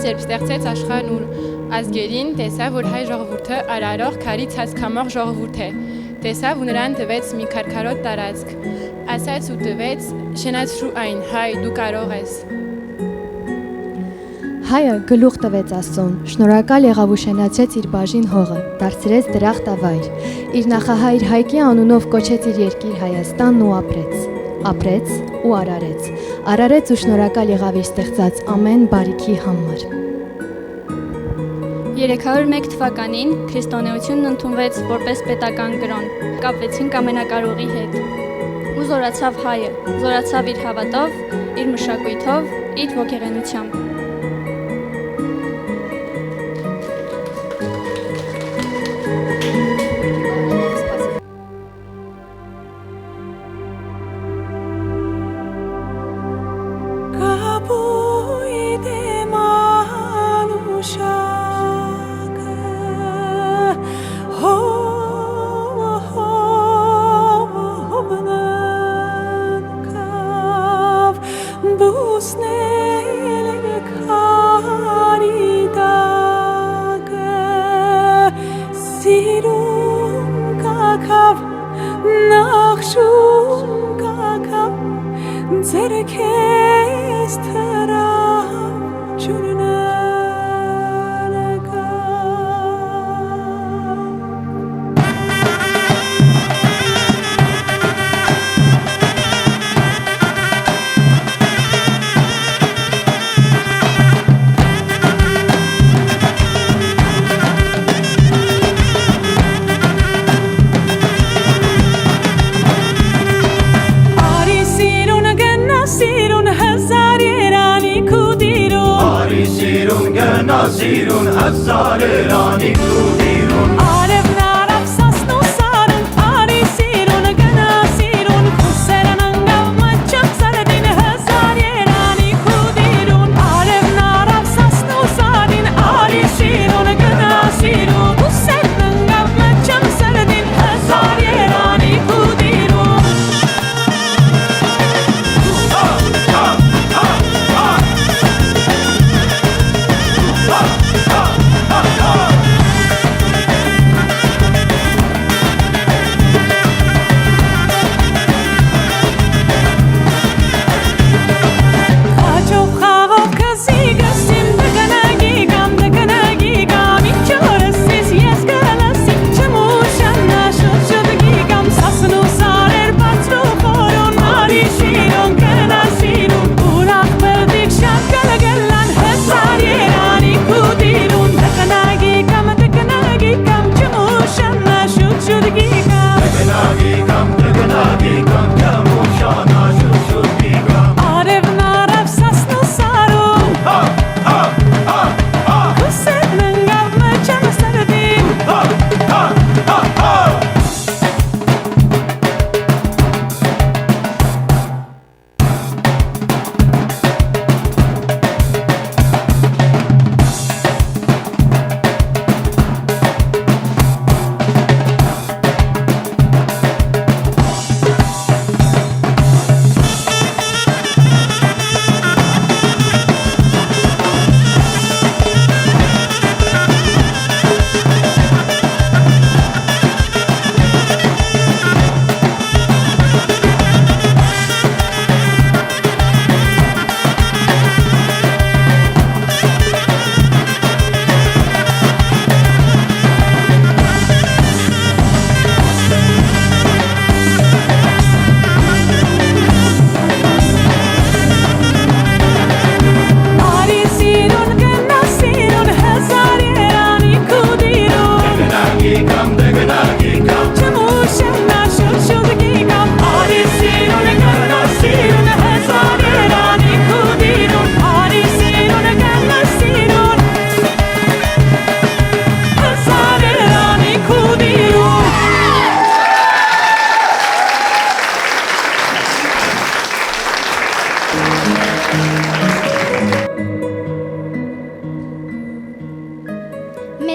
Աստված երբ ստեղծեց աշխարհն ու ազգերին, տեսավ, որ հայ ժողովուրդը արարող, քարի ցածքամող ժողովուրդ է։ Տեսավ ու նրան տվեց մի քարքարոտ տարածք։ Ասաց ու տվեց. շնացրու այն, հայ, դու կարող ես։ Հայը գլուխ տվեց Աստծուն, շնորհակալ եղավ ու շենացրեց իր բաժին հողը, դարձրեց դրախտավայր։ Իր նախահայր Հայկի անունով կոչեց իր երկիր Հայաստանն ու ապրեց ու արարեց ու շնորհակալ եղավ իր ստեղծած ամեն բարիքի համար։ 301 թվականին քրիստոնեությունն ընդունվեց որպես պետական կրոն, կապվեցինք ամենակարողի հետ։ Ու զորացավ հայը, զորացավ իր հավատով, իր մշակույթով, իր ոգեղենությամբ։ Sirun hazarelani kudirun Alev naraf sasnu sarun Ari sirun gana sirun Kuseran gavmacam sardin hazarelani kudirun Alev naraf sasnu sarin Ari sirun gana sirun Kuseran gavmacam sardin hazarelani kudirun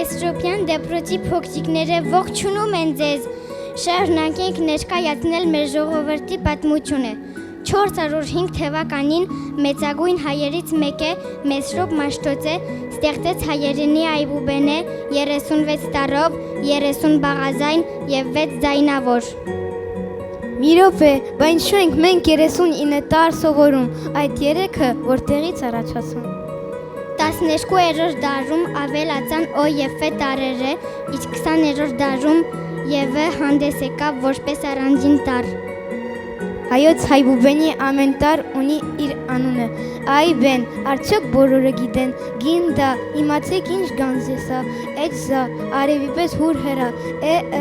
Մեսրոպյան դեպրոցի փոքրիկները ողջունում են ձեզ։ Շարունակենք ներկայացնել մեր ժողովրդի պատմությունը։ 1405 թվականին մեծագույն հայերից մեկը Մեսրոպ Մաշտոցը ստեղծեց հայերենի այբուբենը 36 տառով, 30 բաղազայն եւ 6 ձայնավոր։ Մի րոպե, բա ինչու ենք մենք 39 տառ սովորում, այդ երեքը որտեղից առաջացան։ 12-րդ դարում ավելացան օ եւ ֆ տառերը, իսկ 20-րդ դարում ԵՎ հանդես եկավ որպես առանձին տառ։ Հայոց հայբուբենի ամեն տառ ունի իր անունը։ Այ բեն, արդյոք բոլորը գիտեն, գինդա, իմացեք ինչ գանձ է սա, էջ զա, արևի պես հուր հերա,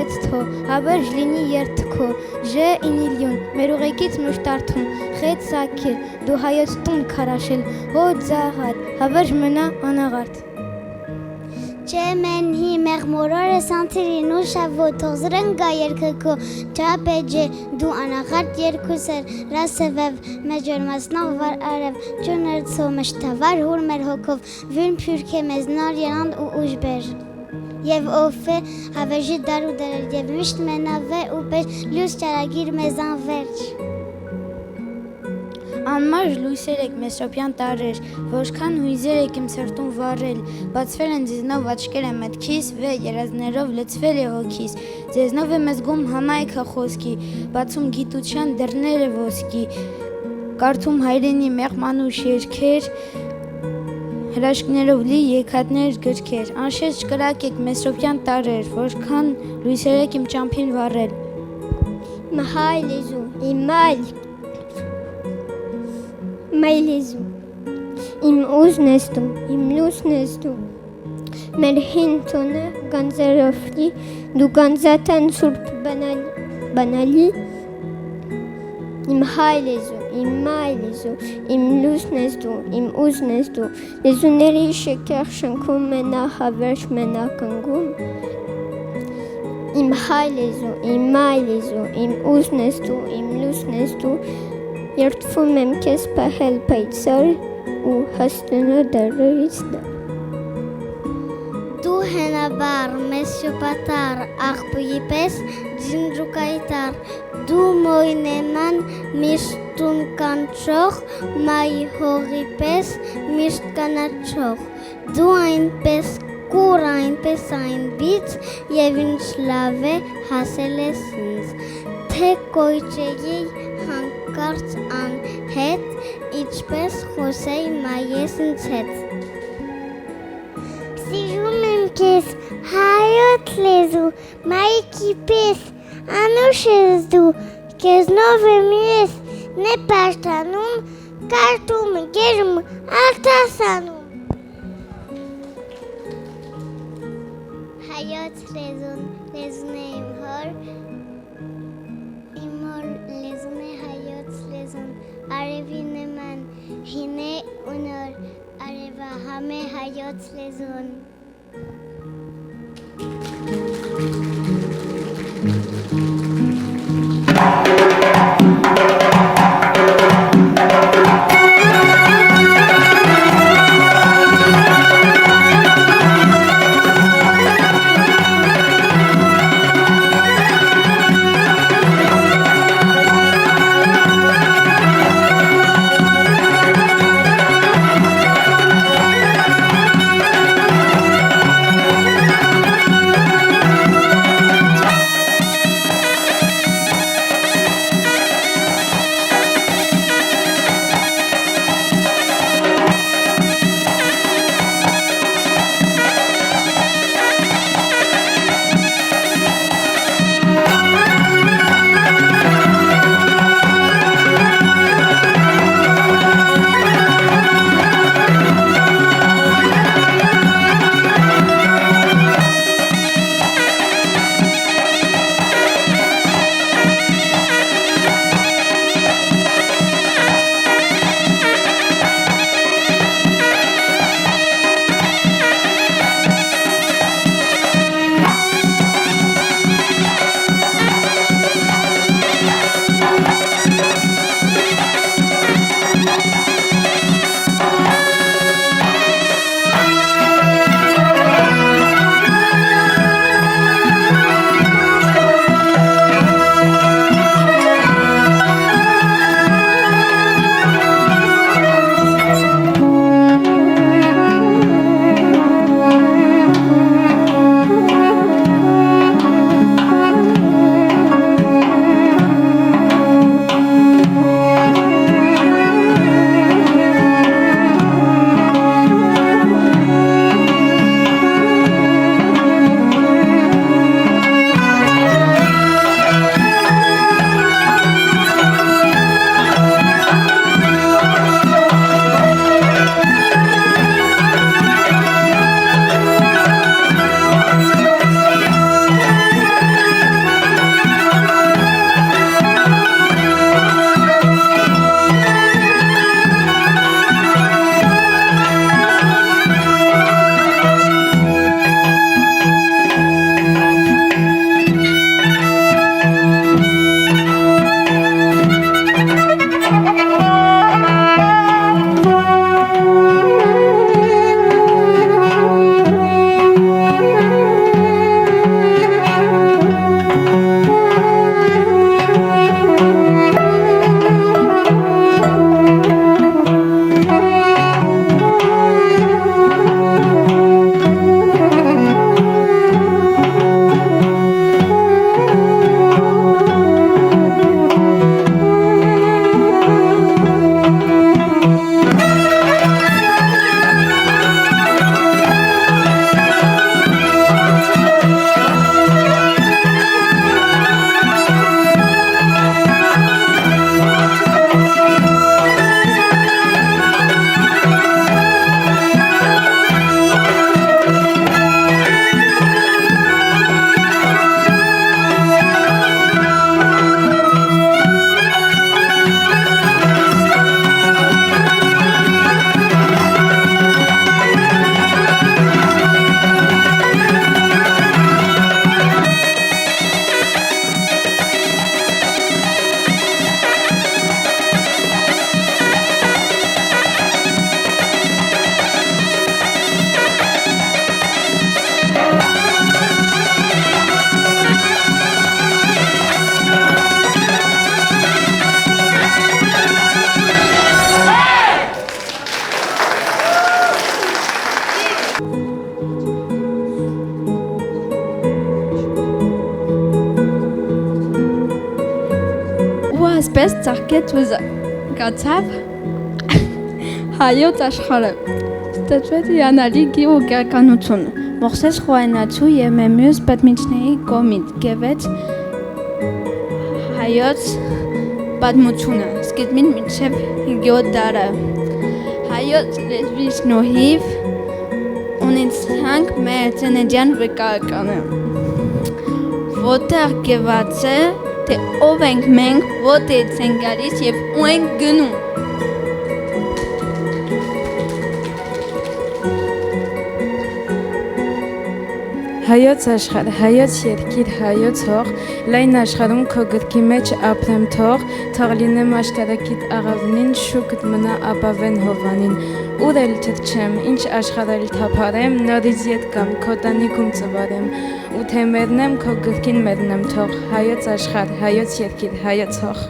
էց թո, հավերժ լինի երթքո, ժ ինիլյուն, մեր ուղեկից մշտարթում, խետ սակել, դու հայոց տուն քարաշել, հո ձաղար, հավերժ մնա անաղարդ։ Չէ մենհի մեղմորորը սանցիրին ու շավոտոզրն գա երկքո ճապեջե դու անաղարդ երկուսեր ռասևև մեջոր մասնավ վար արև ճուներցո մշտավար հուր մեր հոգով վյուն փյուրք է մեզ նար երանդ ու ուժբեր Եվ ով է հավեժի դար ու դարեր և միշտ մենավ է ու պես լյուս ճարագիր մեզ անվերջ Անմար լույսեր եք մեսրոպյան տարեր, որքան հույզեր եք իմ սրտում վառել, բացվել են ձեզնով աչքերը մտքիս, վե երազներով լցվել է հոգիս, ձեզնով եմ զգում համայքը խոսքի, բացում գիտության դռները ոսկի, կարդում հայրենի մեղմանուշ երգեր, հրաշքներով լի եկատներ գրքեր, անշեշտ կրակ եք մեսրոպյան տարեր, որքան լույսեր եք իմ ճամփին վառել։ Մահայ լեզու, իմ մայլ Մայ լեզու, իմ ուզն ես դու, իմ լուսն ես դու, մեր հին տոնը գանձերով լի, դու գանձատան սուրբ բանալի, իմ հայ լեզու, իմ մայ լեզու, իմ լուսն ես դու, իմ ուզն ես դու, լեզուների շքեղ շնքում մենա հավերջ մենա կնգում, իմ հայ լեզու, իմ մայ լեզու, իմ ուզն ես դու, իմ լուսն ես դու, Երդվում եմ քեզ պահել պայծառ ու հասնելու դարերից դար։ Դու հենաբար մեզ շուպատար աղբույի պես ջնջուկայի տար, դու մոյնեման միշտուն կանչող, մայի հողի պես միշտ կանաչող, դու այնպես կուր այնպես այն բից և ինչ լավ է հասել ես ինձ, թե կոյջեի հանկարծ անհետ, իչպես խոսեի մայես ինձ հետ։ Սիրում եմ քեզ, հայոց լեզու, մայքի պես, անուշ ես դու, քեզնով եմ ես, նե պաշտանում, կարդում, գերում, արտասանում։ Հայոց լեզուն, լեզուն է իմ հոր, լեզուն է հայոց լեզուն, արևի նման, հին է ու նոր, արևա համ է հայոց լեզուն։ ասպես ծաղկեց ու զարգացավ հայոց աշխարհը։ Ստեղծվեց հիանալի գի ու կերականություն, Մոխսես Խոայնացու և մյուս պատմիչների կողմից գևեց հայոց պատմությունը սկզբին մինչև 5-րդ դարը։ Հայոց լեզվի շնորհիվ ունեցանք մեր ծննդյան վկայականը, որտեղ գրված է, թե ով ենք մենք, որտեղից ենք գալիս և ու ենք գնում։ Հայոց աշխարհ, հայոց երկիր, հայոց հող, լայն աշխարհում քո գրքի մեջ ապրեմ թող լինեմ աշտարակիդ աղավնին, շուկդ մնա ապավեն հովանին, ուր էլ թռչեմ, ինչ աշխարհ էլ թափարեմ, նորից ետ կամ քո տանիքում ծվարեմ, ու թե մեռնեմ, քո գրքին մեռնեմ թող, հայոց աշխարհ, հայոց երկիր, հայոց հող։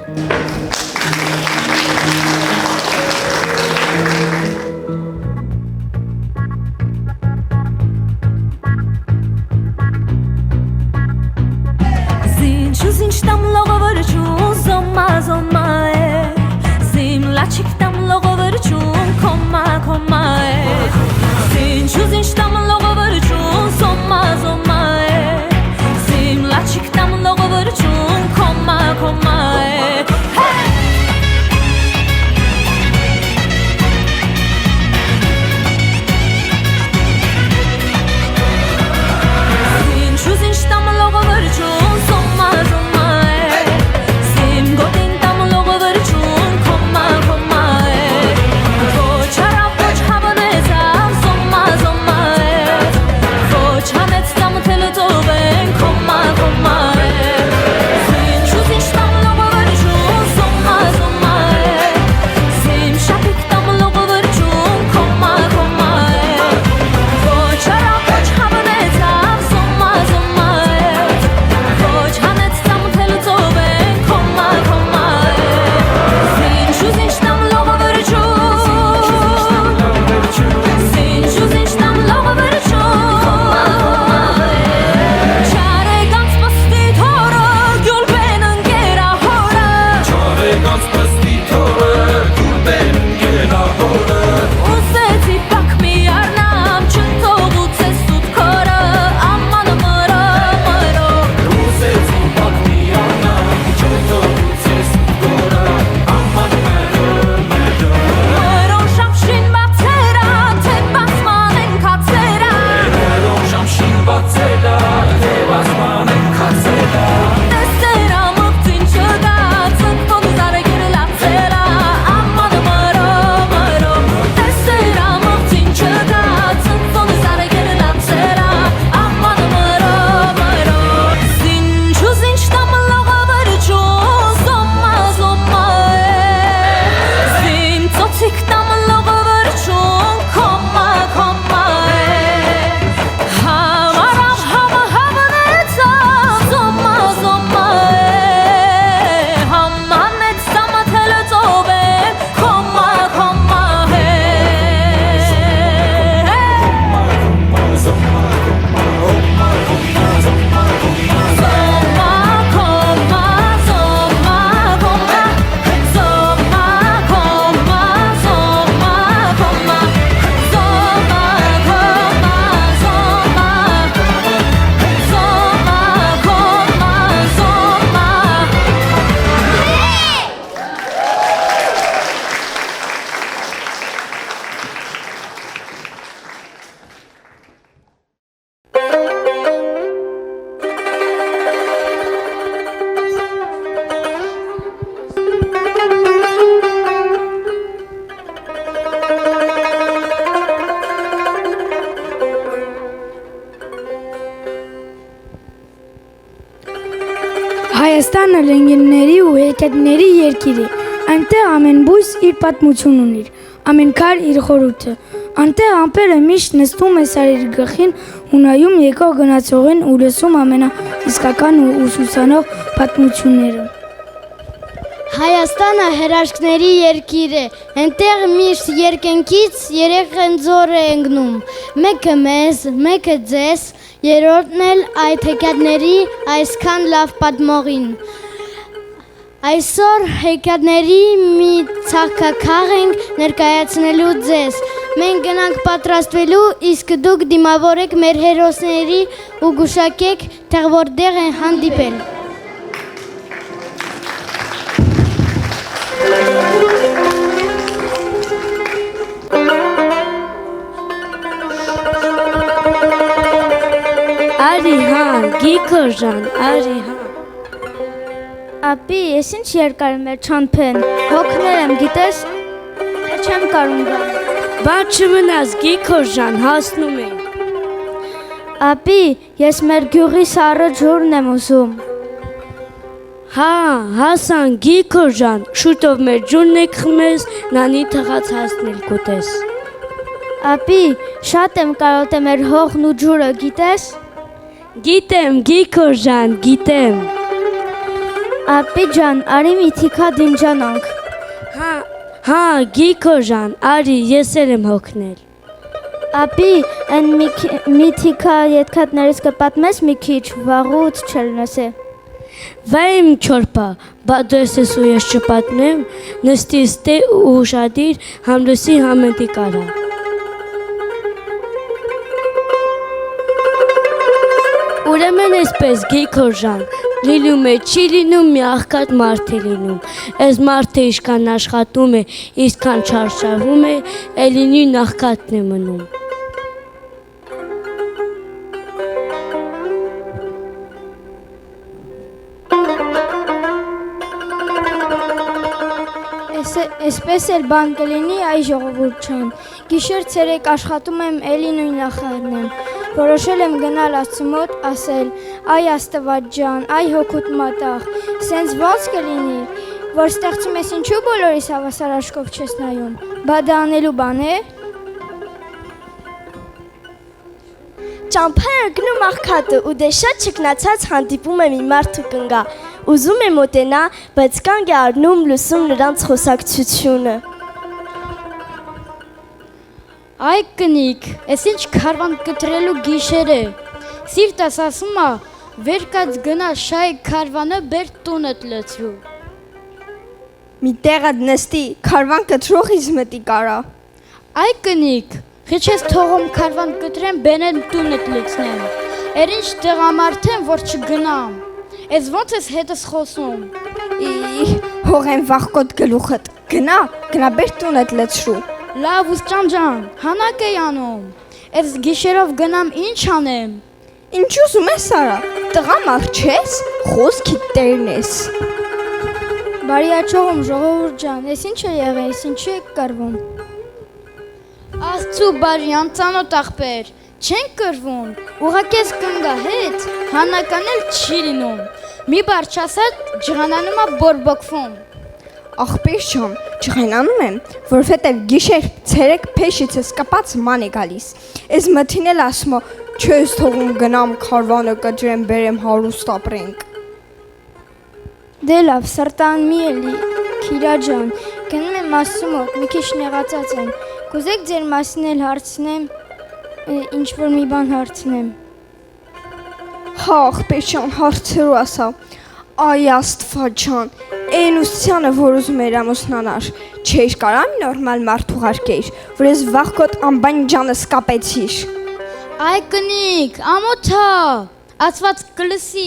Հայաստանը լենգենների ու հեքիաթների երկիր է, այնտեղ ամեն բույս իր պատմություն ունի, ամեն քար իր խորհուրդը, այնտեղ ամպերը միշտ նստում է սարերի գլխին ու նայում եկող գնացողին ու լսում ամենաիսկական ու ուսուցանող պատմությունները։ Հայաստանը հրաշքների երկիր է, այնտեղ միշտ երկնքից երեք ձոր է ընկնում, մեկը մեզ, մեկը ձեզ, երրորդն էլ այդ հեքիաթների այսքան լավ պատմողին։ Այսօր հեքիաթների մի ցաղկաքաղ ենք ներկայացնելու ձեզ։ Մենք գնանք պատրաստվելու, իսկ դուք դիմավորեք մեր հերոսների ու գուշակեք, թե որտեղ են հանդիպել։ Արի հա, Գիգորժան, արի հա։ Ապի, ես ինչ երկար եմ մեր չանփեն, հոգներ եմ, գիտես, չեմ կարում գալ։ Բաց չմնաս, Գիգորժան, հասնում ենք։ Ապի, ես մեր գյուղի սառը ջուրն եմ ուզում։ Հա, հասան, Գիգորժան, շուտով մեր ջուրն եք խմես, նանի թղած հասնել կուտես։ Ապի, շատ եմ կարոտ է մեր հողն ու ջուրը, գիտես։ Գիտեմ, Գիգորժան, գիտեմ։ Ապի ջան, արի միթիկա դինջանանք։ Հա, Գիգորժան, արի, ես էլ եմ հոգնել։ Ապի, են միթիկա ետքատներից կպատմես մի քիչ, վաղուց չելնես է։ Վայմ չորպա, բա դու ես ու ես չպատմեմ, նստիս տե ու ուշադիր համլուսի համենտի կարա։ Ուրեմն այսպես, Գիգորժան, լինում է, չի լինում, մի աղքատ մարդ է լինում։ Այս մարդը իշքան աշխատում է, իսկան չարշավում է, էլի նույն աղքատն է մնում։ Այսպես էլ բան կլինի, այ ժողովուրդ ջան, գիշեր ցերեկ աշխատում եմ, էլի նույն աղքատն եմ։ Որոշել եմ գնալ Աստծու մոտ, ասել. «Այ Աստված ջան, այ հոգուտ մատաղ, սենց ո՞նց կլինի, որ ստեղծում ես ինչու բոլորիս հավասար աչքով չես նայում, բա դա անելու բան է»։ Ճամփա է գնում աղքատը ու դե շատ չքնացած հանդիպում է մի մարդ ու կնգա, ուզում է մոտենա, բայց կանգ է առնում լսում նրանց խոսակցությունը։ Այ կնիկ, ես ինչ քարվան կտրելու գիշեր է։ Սիրտս ասում է, վեր կաց գնա շայ քարվանը բեր տունդ լցրու։ Մի տեղդ նստի, քարվան կտրողից մտի կարա։ Այ կնիկ, խիչ ես թողում քարվան կտրեմ, բենեմ տունդ լցնեմ։ Էր ինչ տեղամարդ եմ, որ չգնամ։ Ես ոնց ես հետս խոսում։ Հողեն վախկոտ գլուխդ, գնա բեր տունդ լցրու։ Լավ ուսճան ջան, հանակ էի անում, ես գիշերով գնամ ինչ անեմ։ Ինչ ուզում ես արա, տղա մարդ չես, խոսքի տերն ես։ Բարի աչողում ժողովուրդ ջան, ես ինչ է եղել, ես ինչի եք կռվում։ Աստծու բարյան ծանոթ աղբեր, չենք կռվում, ուղղակի ես կնգա հետ, հանական էլ չի լինում, մի բար չասած ջղանանում է բորբոքվում։ Աղբեր ջան, ջղայնանում եմ, որովհետև գիշեր ցերեկ փեշիցս կպած ման է գալիս։ Ես մթին էլ ասում չես թողում գնամ քարվանը կջրեմ բերեմ հարուստ ապրենք։ Դե լավ, սրտան մի էլի, Քիրա ջան, գնում եմ Աստծու մոտ, մի քիչ նեղացած եմ։ Կուզեք ձեր մասին էլ հարցնեմ, ինչ որ մի բան հարցնեմ։ Հա, աղբեր ջան, հարցրու ասա։ Այ Աստված ջան, այն ուսցյանը, որ ուզում էր ամուսնանար, չէր կարամ նորմալ մարդ ուղարկեիր, որ ես վախկոտ անբան ջանս կապեցիր։ Այ կնիկ, ամոթա, ասված կլսի։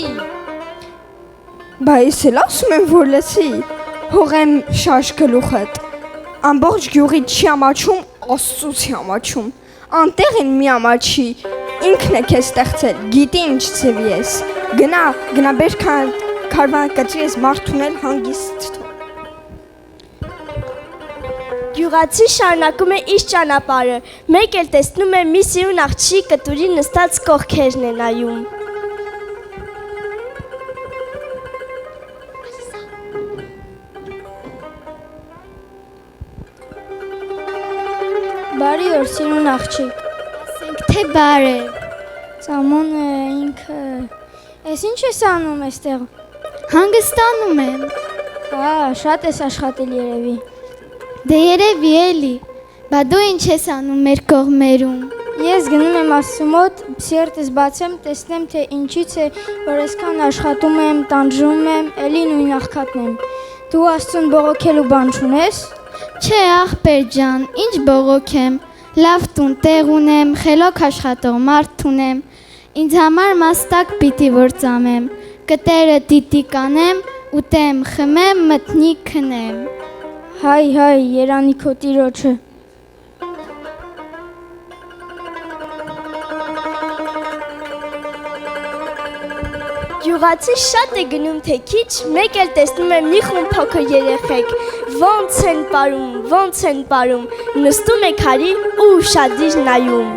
Բա ես էլ ասում եմ, որ լսի, հողեմ շաշ գլուխդ, ամբողջ գյուղի չի ամաչում, Աստծուց չի ամաչում, անտեղ են մի ամաչի, ինքն է քեզ ստեղծել, գիտի ինչ ծևի ես, գնա բեր քարվան կտրի ես մարդ ունել հանգիստ թող։ Գյուղացի շարունակում է իր ճանապարհը, մեկ էլ տեսնում է մի սիրուն աղջի կտուրի նստած կողքերն է նայում։ Բարի օր, սիրուն աղջիկ։ Ասենք թե բարև։ Ծամոն է ինքը։ Ես ինչ ես անում այստեղ։ Հանգստանում եմ։ Հա, շատ ես աշխատել երևի։ Դե երևի էլի։ Բա դու ինչ ես անում մեր կողմերում։ Ես գնում եմ Աստծու մոտ, սիրտս բացեմ, տեսնեմ թե ինչից է, որ այսքան աշխատում եմ, տանջում եմ, էլի նույն աղքատն եմ։ Դու Աստծուն բողոքելու բան չունես։ Չէ, ախպեր ջան, ինչ բողոքեմ։ Լավ տուն տեղ ունեմ, խելոք աշխատող մարդ ունեմ։ Ինձ համար մաստակ պիտի որ ծամեմ, կտերը տիտի կանեմ, ուտեմ, խմեմ, մտնի քնեմ։ Հայ, երանի քո տիրոջը։ Գյուղացի շատ է գնում թե քիչ, մեկ էլ տեսնում եմ մի խումբ փոքր երեխեք, ոնց են պարում, նստում է քարի ու ուշադիր նայում։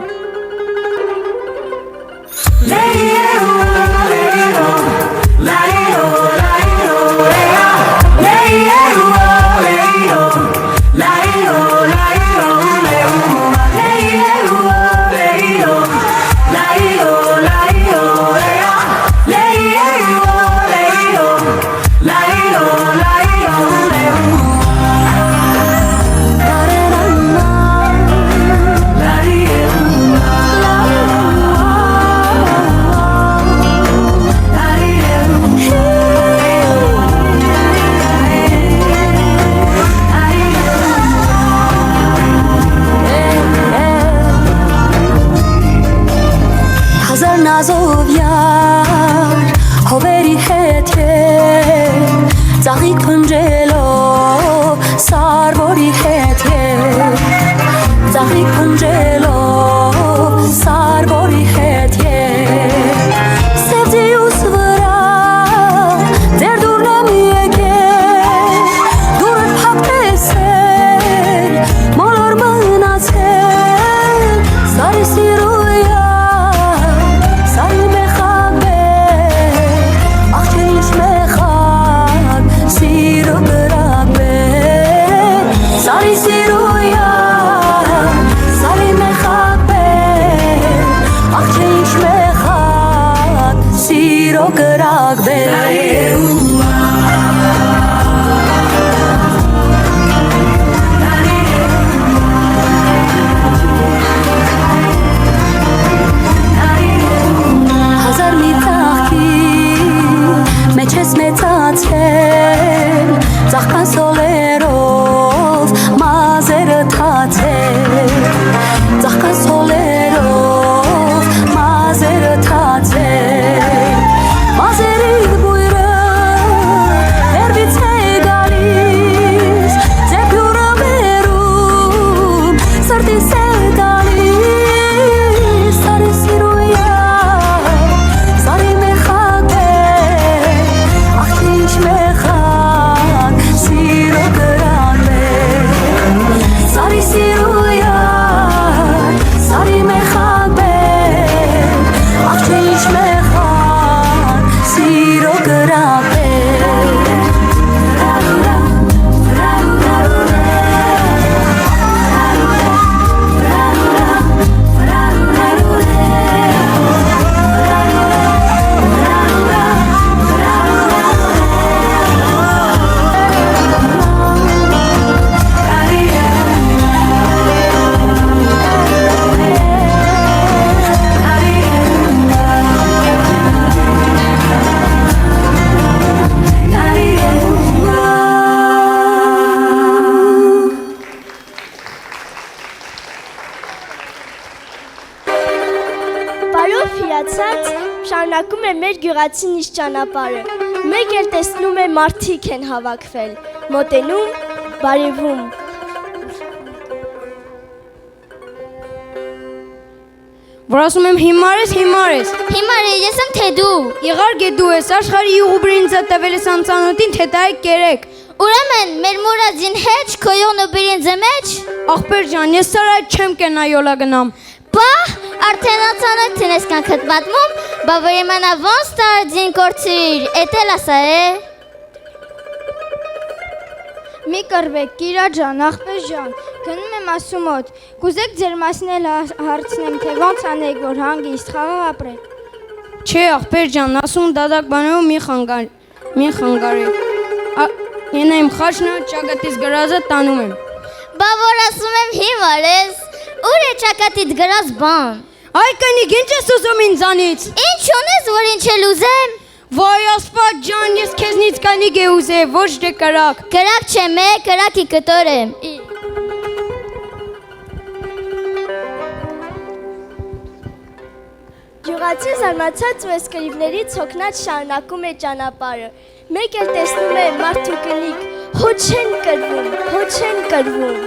Նազով յար հովերի հետ ծաղիկ փնջելով սարվորի հետ ծաղիկ փնջելով սարվորի հետ սևձիուս վրա ձեր դուրն եմ եկել դուրդ փակտեսել մոլոր մնացել սարի սիրույա Ծաղկան սոլերով մազերը թացել Ծաղկան սոլերով մազերը թացել Մազերի բույրը վերվից է գալիս Ձեպյուրը մերում սրտիս է տալիս Սարի սիրույա, սարի մեխակ է Աղ թե ինչ մեխակ Շարունակում է մեր գյուղացի նիշ ճանապարհը։ Մեկ էլ տեսնում է մարդիկ են հավաքվել, մոտենում, բարևում։ Որ ասում եմ հիմար ես։ Հիմար ես եմ թե դու։ Իղարկե դու ես, աշխարհի ուղուբրինձը տվել ես անծանոթին, թե տայք կերեք։ Ուրեմն մեր մուրածին հետ քոյոնը բրինձը մեջ։ Ախպեր ջան, ես սարայ չեմ կենա յոլա գնամ։ Բահ, արդեն անծանոթին ես կան կտմատմում, բա որ իմանա ոնց տարձին կործիր, էտել ասա է։ Մի կռվեք, Կիրա ջան, ախպեր ջան, գնում եմ ասու մոտ, կուզեք ձեր մասն էլ հարցնեմ, թե ոնց անեք, որ հանգիստ խաղաղ ապրեք։ Չէ, ախպեր ջան, ասում դադակ բանով մի խանգարի։ Ենայմ խաչնը ճակատից գրազը տանում եմ։ Բա որ ասում եմ հիմար ես, ուր է ճակատիդ գրած բան։ Այ կնիկ, ինչ ես ուզում ինձանից։ Ինչ ունես, որ ինչ էլ ուզեմ։ Վայ ասպատ ջան, ես քեզնից կանիկ է ուզե, ոչ դե կրակ։ Կրակ չեմ է, կրակի կտոր եմ։ Գյուղացին զարմացած ու էսկրիվներից հոգնած շարունակում է ճանապարհը։ Մեկ էլ տեսնում է մարդու կնիկ, հո չեն կրվում, հո չեն կրվում։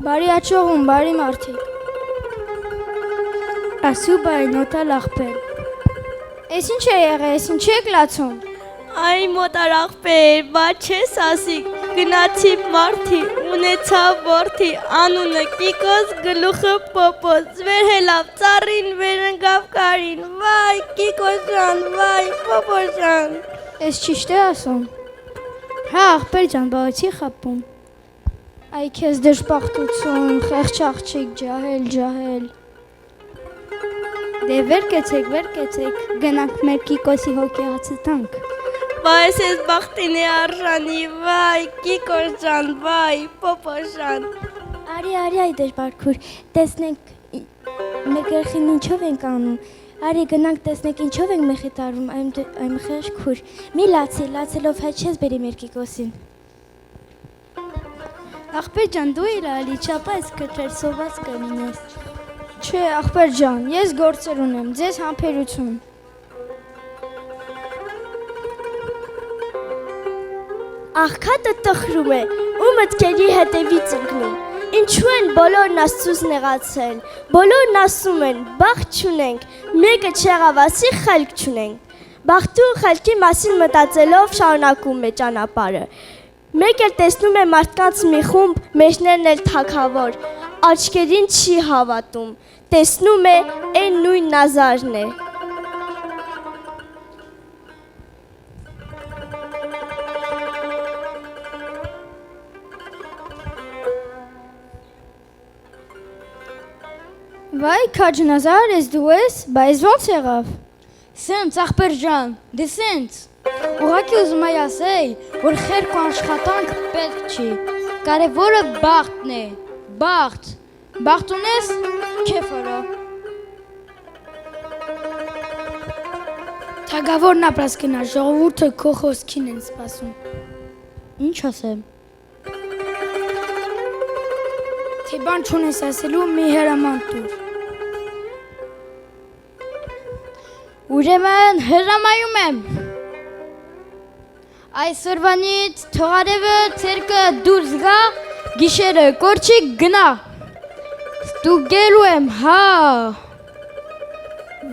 Բարի աչողում, բարի մարդիկ։ Ասու բայ նոտալ աղբեր։ Էս ինչ է եղել, էս ինչ եք լացում։ Այ մոտար աղբեր, բա չես ասիկ, գնացի մարդի, ունեցա որդի, անունը Կիկոս, գլուխը Պոպոս, վերհելավ ծառին, վերընկավ կարին, վայ Կիկոս ջան, վայ Պոպոս ջան։ Էս ճիշտ է ասում։ Հա աղբեր ջան, բացի խապում։ Այ քեզ դժբախտություն, խեղճ աղջիկ, ջահել։ Դե վեր կեցեք, գնանք մեր Կիկոսի հոգեղացը տանք։ Բայց ես բախտին է արժանի, վայ Կիկոս ջան, վայ Պոպոս ջան։ Արի այ դժբարքուր, տեսնենք մեր գլխին ինչով ենք անում։ Արի գնանք տեսնենք ինչով ենք մխիթարվում այմ խեղճ, մի լացելով հետ չես բերի մեր Կիկոսին։ Աղբեր ջան, դու իր ալի չապա ես կտրեր սոված կլինես։ Չէ, աղբեր ջան, ես գործեր ունեմ, ձեզ համբերություն։ Աղքատը տխրում է ու մտքերի հետևից ընկնում։ Ինչու են բոլորն Աստծուց նեղացել, բոլորն ասում են, բախտ չունենք, մեկը չեղավ ասի խելք չունենք։ Բախտի ու խելքի մասին մտածելով շարունակում է ճանապարհը։ Մեկ էլ տեսնում է մարդկանց մի խումբ, մեջներն էլ թագավոր, աչքերին չի հավատում, տեսնում է այն նույն Նազարն է։ Վայ քաջ Նազար, ես դու ես, բայց ոնց եղավ։ Սենց աղբեր ջան, դե սենց։ Ուղղակի ուզում եմ ասել, որ խելք ու աշխատանք պետք չի։ Կարևորը բախտն է։ Բախտ ունես, քեֆ արա։ Թագավորն ապրած գնա, ժողովուրդը քո խոսքին են սպասում։ Ինչ ասեմ։ Թե բան չունես ասելու, մի հրամանտ տուր։ Ուրեմն հրամայում եմ։ Այսօրվանից թողարևը ցերկը դուրս գա, գիշերը կորչիկ գնա։ Ստուգելու եմ, հա։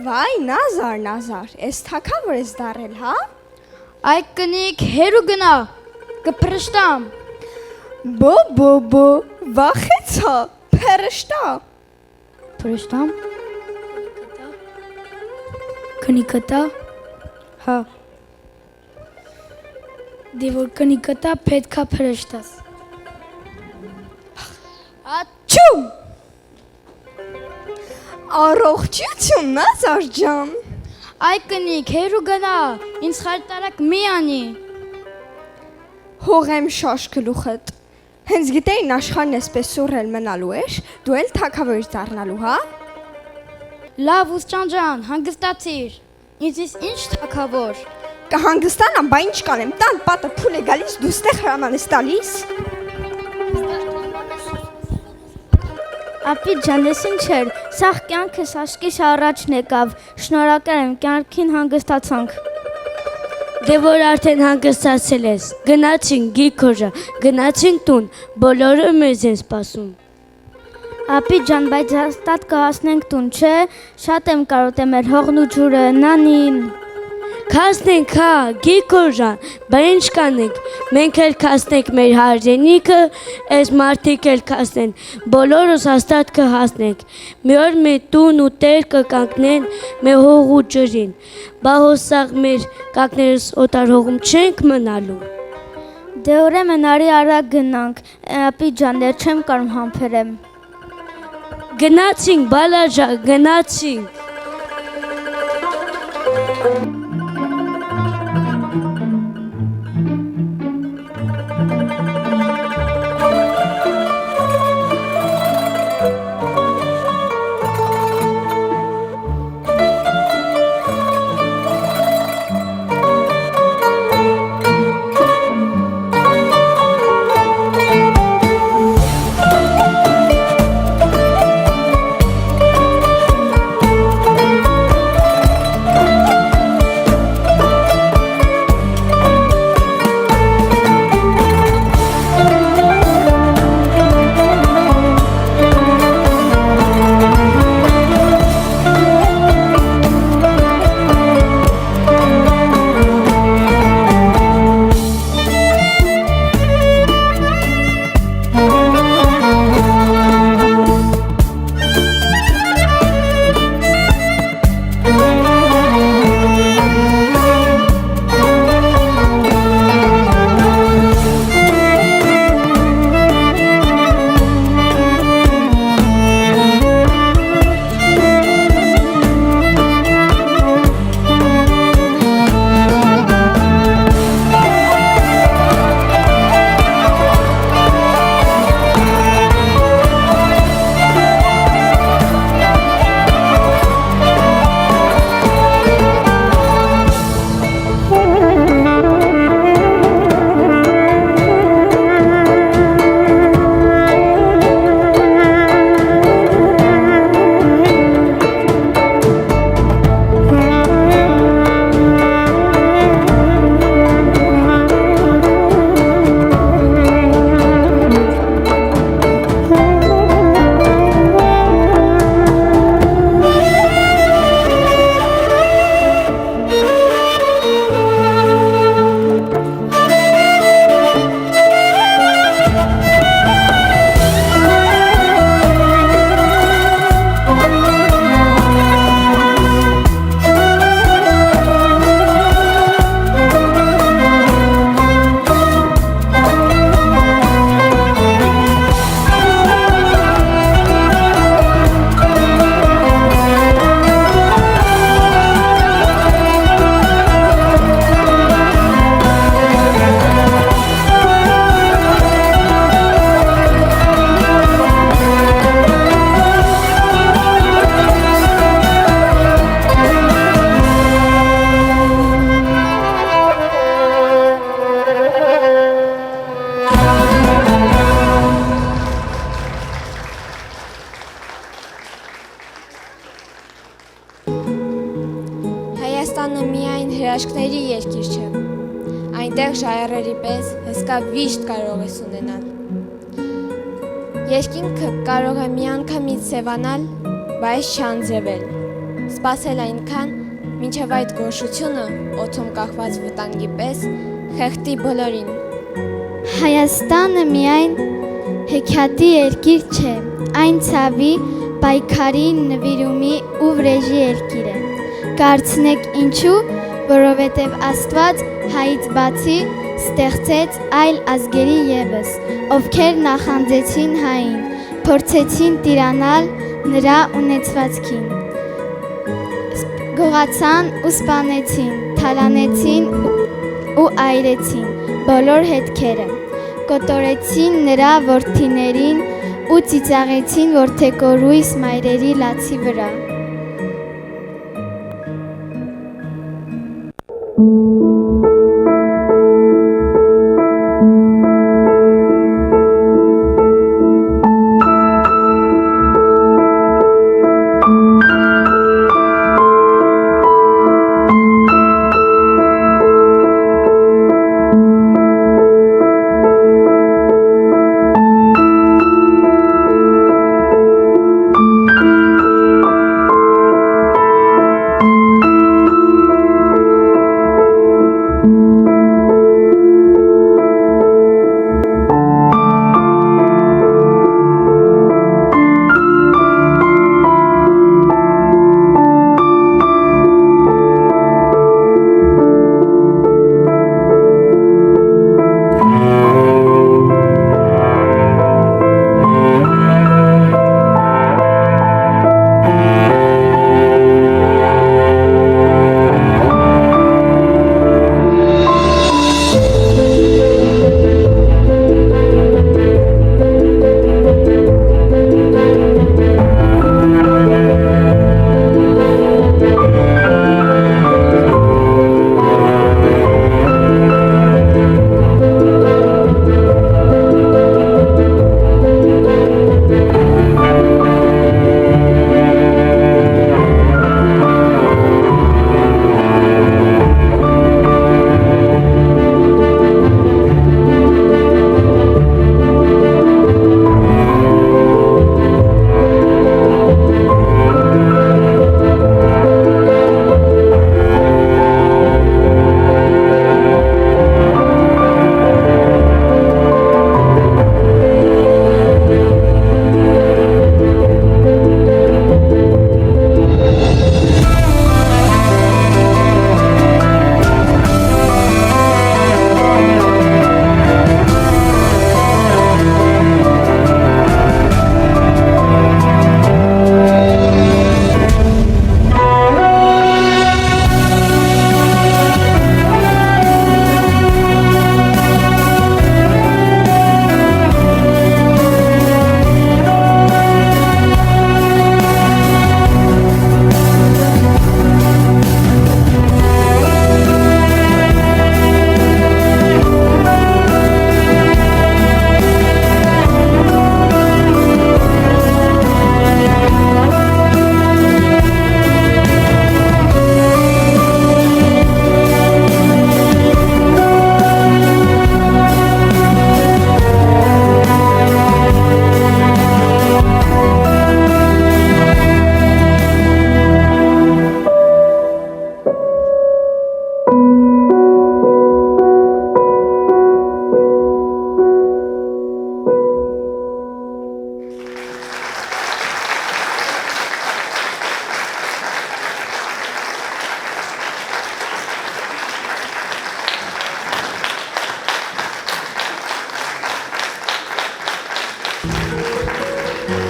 Վայ Նազար, ես թագավոր ես դարել, հա։ Այ կնիկ հերու գնա, կփրշտամ։ Բո, վախեցա, փրշտա։ Փրշտամ։ Կնիկը տա։ Հա։ Դե որ կնիկը տա, պետքա փրշտաս։ Աչու։ Առողջություն, Նազար ջան։ Այ կնիկ, հերու գնա, ինձ խայտարակ մի անի։ Հողեմ շաշ գլուխդ։ Հենց գիտեին աշխարհն էսպես սուրել մնալու էր, դու էլ թագավոր դառնալու, հա։ Լավ ուսճան ջան, հանգստացիր։ Ինձ ինչ թագավոր։ Կհանգստանամ, բա ինչ կանեմ, տան պատը փուլ է գալիս, դու ստեղ հրաման ես տալիս։ Ապի ջան, ես ինչ էր, սաղ կյանքս աշկիս առաջն եկավ, շնորհակալ եմ, կյանքին հանգստացանք։ Դե որ արդեն հանգստացել ես, գնացինք Գիգորա, գնացինք տուն, բոլորը մեզ են սպասում։ Ապի ջան, բայց հաստատ կհասնենք տուն, չէ, շատ եմ կարոտեմ մեր հողն ու ջուրը, նանին։ Քասնենք, հա, Գիգորա, բա ինչ կանենք, մենք էլ քասնենք մեր հարժենիքը, այս մարդիկ էլ քասնեն, բոլորս հաստատ կհասնենք, մի օր մեր տուն ու տեր կկանգնեն մեր հող ու ջրին, բա հոսաղ մեր կակներս օտար հողում չենք մնալու։ Դե ուրեմն արի արագ գնանք, ապի ջան, դեռ չեմ կարող համբերեմ։ Գնացինք, բալաջա, գնացինք։ Հայաստանը միայն հրաշքների երկիր չէ։ Այնտեղ ժայռերի պես հսկա վիշտ կարող ես ունենալ։ Երկինքը կարող է միանգամից սևանալ, բայց չանձրևել, սպասել այնքան, մինչև այդ գորշությունը օդում կախված վտանգի պես խեղդի բոլորին։ Հայաստանը միայն հեքիաթի երկիր չէ, այն ցավի, պայքարի, նվիրումի ու վրեժի երկիր է։ Կարծնեք ինչու, որովհետև Աստված հայից բացի ստեղծեց այլ ազգերի ևս, ովքեր նախանձեցին հային, փորձեցին տիրանալ նրա ունեցվածքին։ Գողացան ու սպանեցին, թալանեցին ու այրեցին բոլոր հետքերը, կոտորեցին նրա որդիներին ու ծիծաղեցին որդեկորույս մայրերի լացի վրա։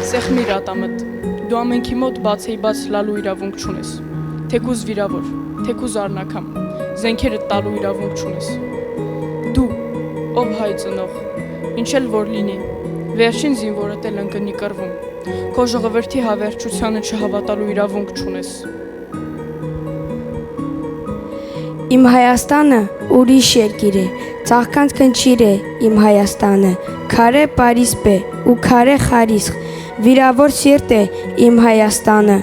Սեղմիր ատամդ, դու ամենքի մոտ բացեի բաց լալու իրավունք չունես, թեկուզ վիրավոր, թեկուզ առնակամ, զենքերդ տալու իրավունք չունես։ Դու, ով հայ ծնող, ինչ էլ որ լինի, վերջին զինվորդ էլ ընկնի կռվում, քո ժողովրդի հավերժությանը չհավատալու իրավունք չունես։ Իմ Հայաստանը ուրիշ երկիր է, ծաղկանց կնչիր է իմ Հայաստանը, քարե Պարիսպ է ու քարե Խարիսխ, վիրավոր սիրտ է իմ Հայաստանը,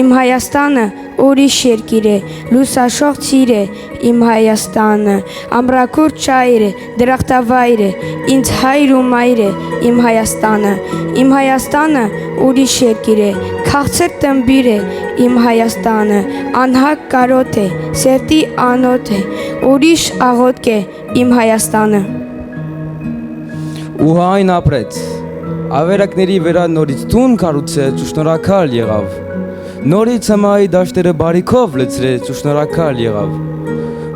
իմ Հայաստանը ուրիշ երկիր է, լուսաշող ծիր է իմ Հայաստանը, ամրաքուր ճայր է, դրախտավայր է, ինձ հայր ու մայր է իմ Հայաստանը, իմ Հայաստանը ուրիշ երկիր է, քաղցր տմբիր է իմ Հայաստանը, անհակ կարոտ է, սերտի անոթ է, ուրիշ աղոտք է իմ Հայաստանը։ Ու այն ապրեց, ավերակների վրա նորից տուն կառուցեց ու շնորհակալ եղավ, նորից հմայի դաշտերը բարիքով լցրեց ու շնորհակալ եղավ,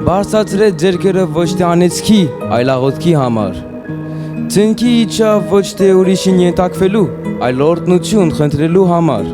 բարձրացրեց ձեռքերը ոչ թե անեծքի, այլ աղոթքի համար, ծնկի իջավ ոչ թե ուրիշին ենթարկվելու, այլ օրհնություն խնդրելու համար։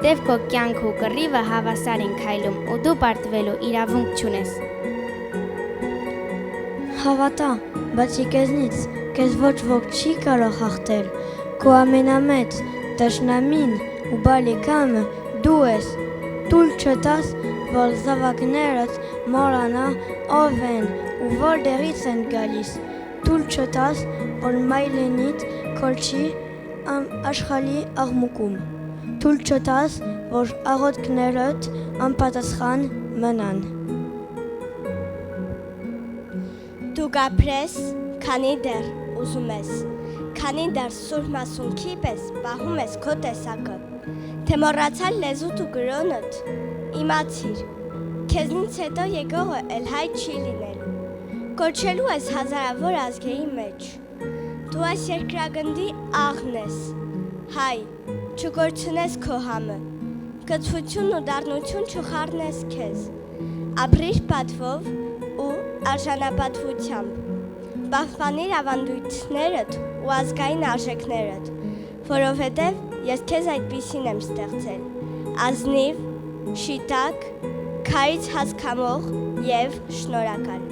որովհետև քո կյանք ու կռիվը հավասար են քայլում ու դու պարտվելու իրավունք չունես։ Հավատա, բացի քեզնից, քեզ ոչ ոք չի կարող հաղթել։ Քո ամենամեծ դաշնամին ու բարեկամը դու ես։ Տուլ չտաս, որ զավակներդ մոռանա ով են ու որտեղից են գալիս։ Տուլ չտաս, որ մայլենիդ քորչի աշխալի աղմուկում։ Տուլ չտաս, որ աղոթքներդ անպատասխան մնան։ Դու գապրես, քանի դեռ ուզում ես, քանի դեռ սուր մասունքի պես պահում ես քո տեսակը, թե մոռացալ լեզուդ ու գրոնդ, իմացիր, քեզնից հետո եկողը էլ հայ չի լինելու, կոչելու ես հազարավոր ազգերի մեջ, դու այս երկրագնդի աղն ես, հայ, չկորցնես քո համը, կծվություն ու դառնություն չխառնես քեզ, ապրիր պատվով ու արժանապատվությամբ, պահպանիր ավանդույթներդ ու ազգային արժեքներդ, որովհետև ես քեզ այդպիսին եմ ստեղծել, ազնիվ, շիտակ, քարից հասկամող և շնորհակալ։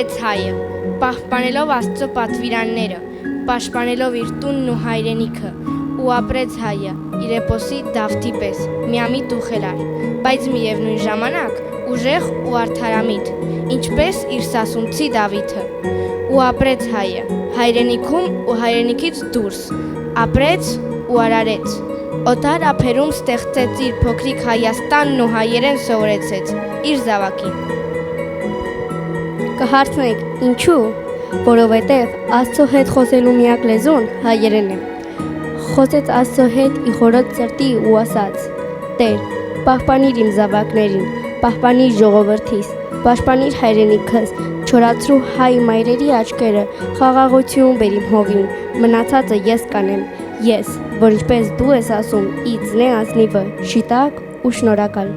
ապրեց հայը, պահպանելով Աստծո պատվիրանները, պաշտպանելով իր տունն ու հայրենիքը, ու ապրեց հայը իր էպոսի Դավթի պես, միամիտ ու խելար, բայց միևնույն ժամանակ ուժեղ ու արդարամիտ, ինչպես իր սասունցի Դավիթը, ու ապրեց հայը հայրենիքում ու հայրենիքից դուրս, ապրեց ու արարեց, օտար ափերում ստեղծեց իր փոքրիկ Հայաստանն ու հայերեն սովորեցեց իր զավակին։ Կհարցնեք, ինչու՞, որովհետև Աստծո հետ խոսելու միակ լեզուն հայերեն է։ Խոսեց Աստծո հետ ի խորոց սրտի ու ասաց. Տեր, պահպանիր իմ զավակներին, պահպանիր ժողովրդիս, պաշտպանիր հայրենիքս, չորացրու հայ մայրերի աչքերը, խաղաղություն բեր իմ հողին, մնացածը ես կանեմ, ես, որ ինչպես դու ես ասում, իձնե ազնիվը, շիտակ ու շնորհակալ։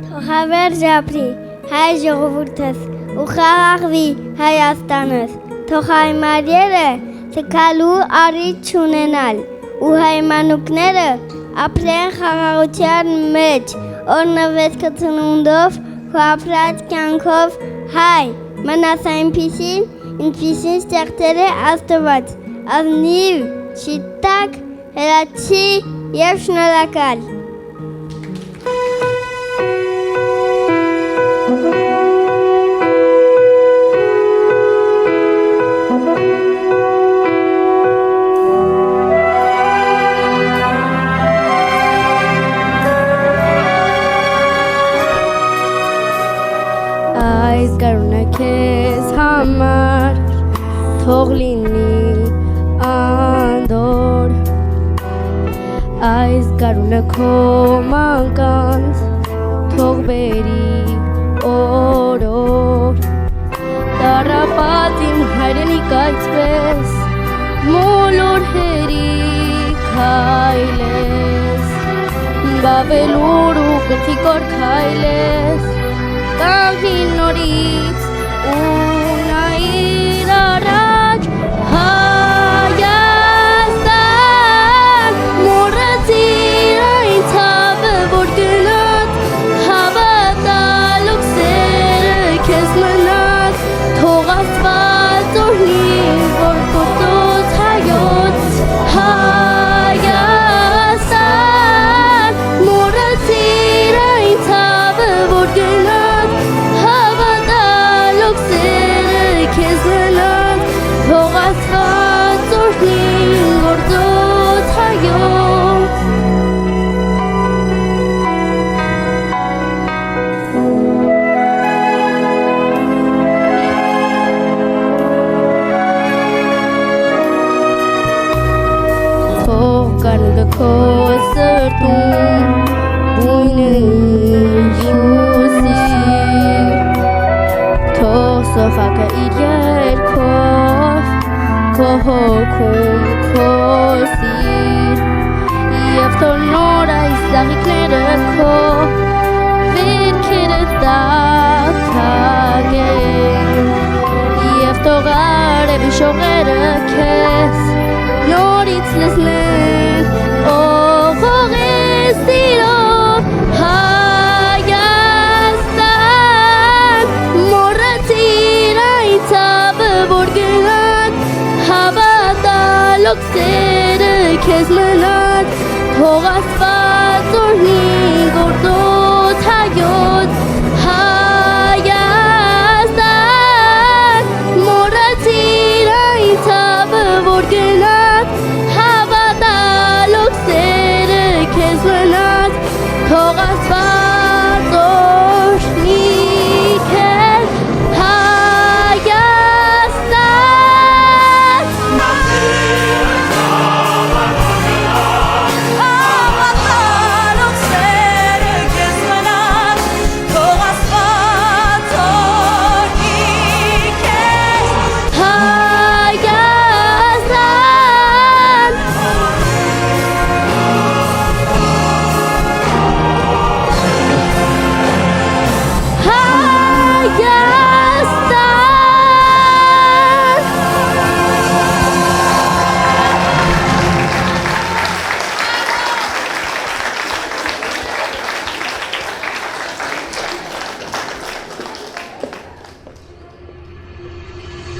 Թող հավերժ ապրի հայ ժողովուրդս ու խաղաղվի Հայաստանս, թող հայ մայրերը թքալու առիթ չունենալ ու հայ մանուկները ապրեն խաղաղության մեջ, օրնվեց ծնունդով ու ապրած կյանքով հայ, մնաս այնպիսին, ինչպիսին ստեղծել է Աստված, ազնիվ, շիտակ, հրացի և շնորհակալ։ Այս գարունը քեզ համար թող լինի անդոր, այս գարունը քո մանկանց թող բերի օրոր, տառապած իմ հայրենիք այսպես մոլոր հերիք հայլես, բավելուր ու գծիկոր քայլես, կանգնի նորից ու նայիր առաջ Հայաստան, մոռացիր այն ցավը, որ գնաց, հավատալով սերը քեզ մնաց, թող Աստված օրհնի, որ կոծոց հայոց Հայաստան, մոռացիր այն ցավը, որ գնաց, քեզ մնաց, թող Աստված օրհնի, գործոց հայոց։ Թող կանուլը քո սրտում բույնը հյուսիր, թող սոխակը իր երգով քո հոգում քոսիր, և թող նոր այս զաղիքները քո վերքերը տաքագեն, և թող արևի շողերը քեզ նորից լսնեն, օղողես սիրով Հայաստան, մոռացիր այն ցավը, որ գնաց, հավատալով սերը քեզ մնաց, թող Աստված օրհնի, գործոց հայոց Հայաստան, մոռացիր այն ցավը, որ գնաց, հավատալով սերը քեզ մնաց, թող Աստված օրհնի քեզ Հայաստան։ Հավատալով սերը քեզ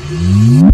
Thank you.